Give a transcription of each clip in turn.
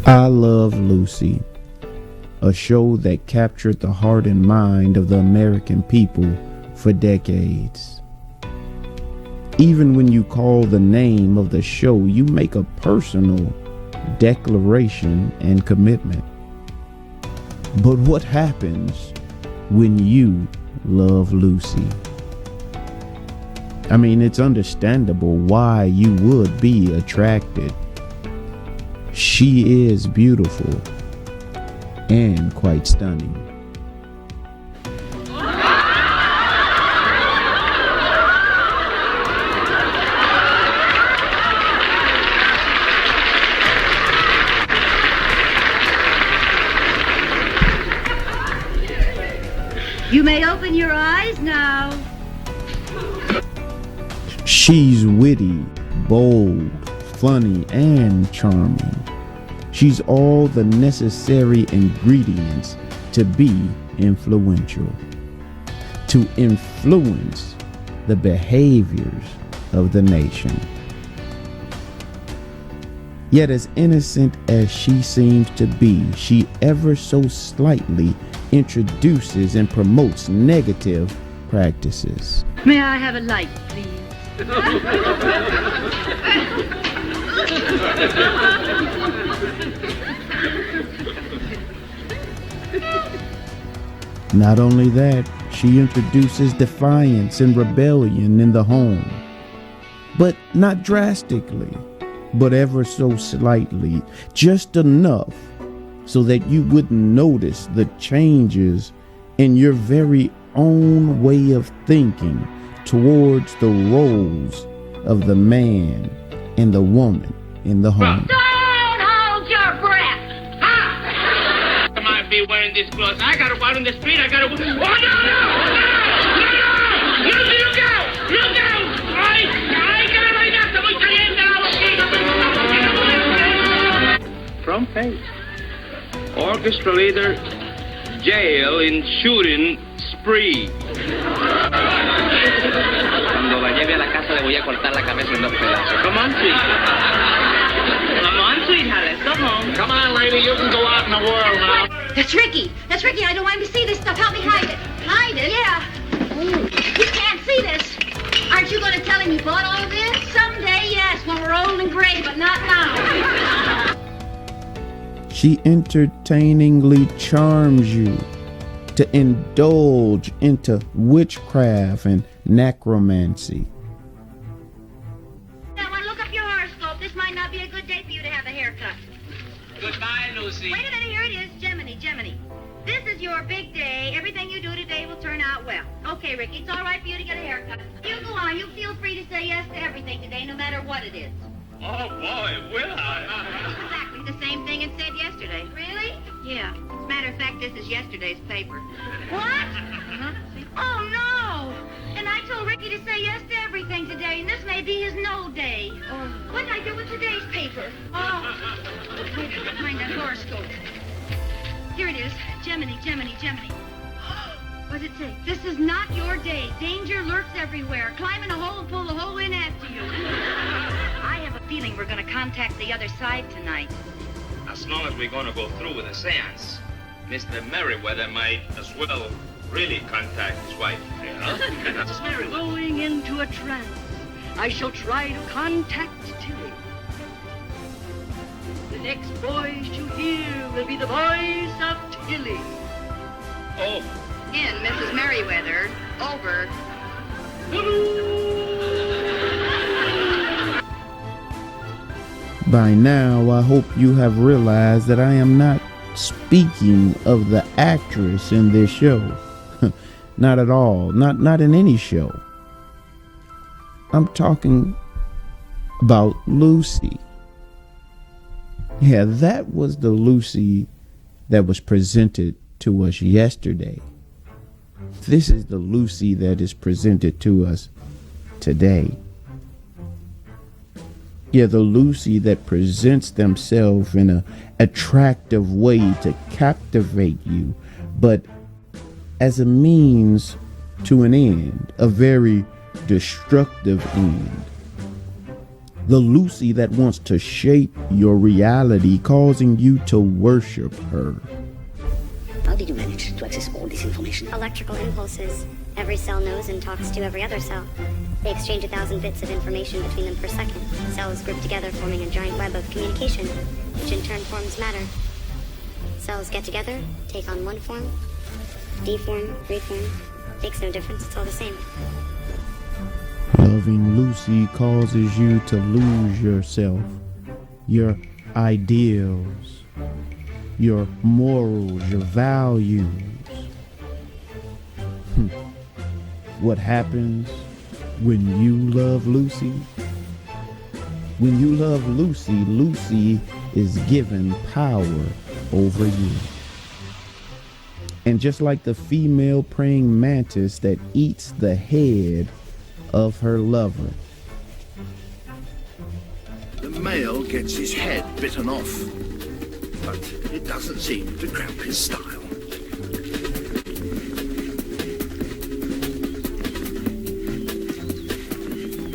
I Love Lucy, a show that captured the heart and mind of the American people for decades. Even when you call the name of the show, you make a personal declaration and commitment. But what happens when you love Lucy? I mean, it's understandable why you would be attracted. She is beautiful and quite stunning. You may open your eyes now. She's witty, bold, funny, and charming. She's all the necessary ingredients to be influential, to influence the behaviors of the nation. Yet as innocent as she seems to be, she ever so slightly introduces and promotes negative practices. May I have a light, please? Not only that, she introduces defiance and rebellion in the home, but not drastically, but ever so slightly, just enough so that you wouldn't notice the changes in your very own way of thinking towards the roles of the man and the woman in the home. Don't hold your breath! I might be wearing these clothes. I gotta go out in the street. I gotta. Oh, no! No! Look out! Look out! Ay, caray, está muy caliente la boquilla. Front page. Orchestra leader, jail in shooting spree. Cuando la lleve a la casa le voy a cortar la cabeza en dos pedazos. Come on, sweetheart. Come on, sweetheart. Let's go home. Come on, lady. You can go out in the world now. That's Ricky! That's Ricky! I don't want him to see this stuff. Help me hide it. Hide it? Yeah. He can't see this. Aren't you going to tell him you bought all of this? Someday, yes, when we're old and gray, but not now. She entertainingly charms you to indulge into witchcraft and necromancy. I want to look up your horoscope. This might not be a good day for you to have a haircut. Goodbye, Lucy. Wait a minute, here it is. Gemini. This is your big day. Everything you do today will turn out well. Okay, Ricky, it's all right for you to get a haircut. You go on. You feel free to say yes to everything today, no matter what it is. Oh, boy, will I? Exactly the same thing it said yesterday. Really? Yeah. As a matter of fact, this is yesterday's paper. What? Uh-huh. Oh, no! And I told Ricky to say yes to everything today, and this may be his no day. Oh. What did I do with today's paper? Oh. Wait, find that horoscope. Here it is. Gemini. What does it say? This is not your day. Danger lurks everywhere. Climb in a hole and pull the hole in after you. I have a feeling we're going to contact the other side tonight. As long as we're gonna go through with the seance, Mr. Merriweather might as well really contact his wife. Yeah? Mrs. Merriweather. Going into a trance, I shall try to contact Tilly. The next voice you hear will be the voice of Tilly. Oh, In, Mrs. Merriweather. Over. By now, I hope you have realized that I am not speaking of the actress in this show. Not at all. Not in any show. I'm talking about Lucy. Yeah, that was the Lucy that was presented to us yesterday. This is the Lucy that is presented to us today. Yeah, the Lucy that presents themselves in an attractive way to captivate you, but as a means to an end, a very destructive end. The Lucy that wants to shape your reality, causing you to worship her. How did you manage to access all this information? Electrical impulses. Every cell knows and talks to every other cell. They exchange 1,000 bits of information between them per second. Cells group together, forming a giant web of communication, which in turn forms matter. Cells get together, take on one form, deform, reform. Makes no difference, it's all the same. Loving Lucy causes you to lose yourself, your ideals, your morals, your values. What happens when you love Lucy? When you love Lucy, Lucy is given power over you. And just like the female praying mantis that eats the head of her lover, the male gets his head bitten off, but it doesn't seem to cramp his style.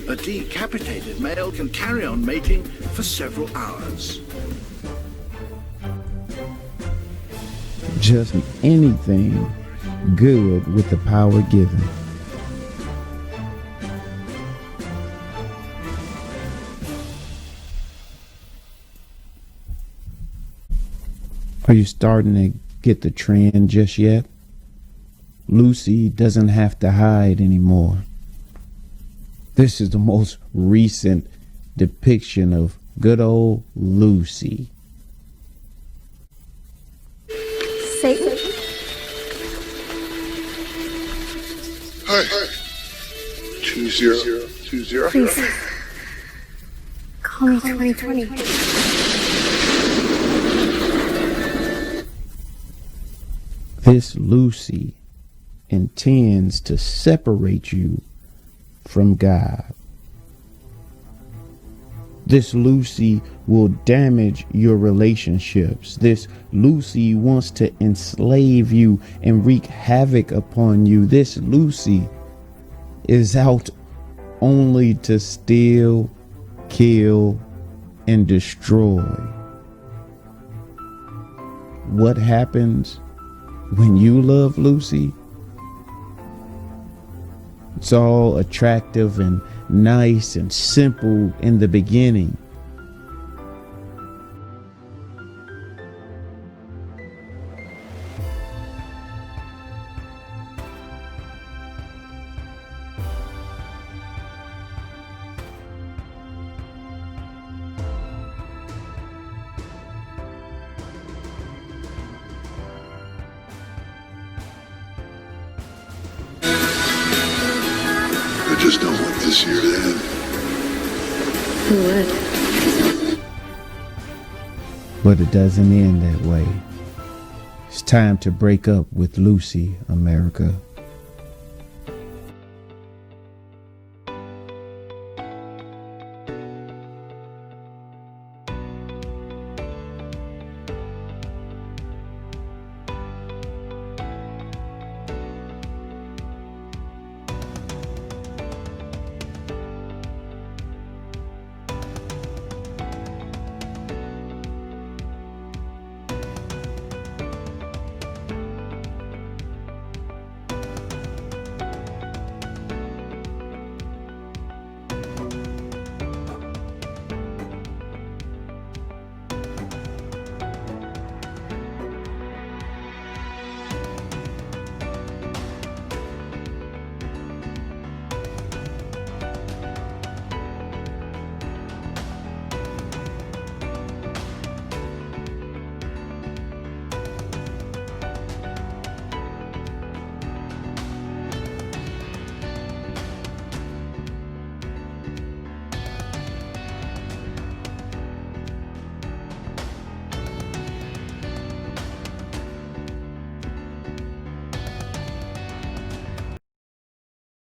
A decapitated male can carry on mating for several hours. just anything good with the power given. Are you starting to get the trend just yet? Lucy doesn't have to hide anymore. This is the most recent depiction of good old Lucy. Satan. Hi. 2020. Please. Call me 2020. This Lucy intends to separate you from God. This Lucy will damage your relationships. This Lucy wants to enslave you and wreak havoc upon you. This Lucy is out only to steal, kill, and destroy. What happens when you love Lucy? It's all attractive and nice and simple in the beginning. I just don't want this year to end. Who would? But it doesn't end that way. It's time to break up with Lucy, America.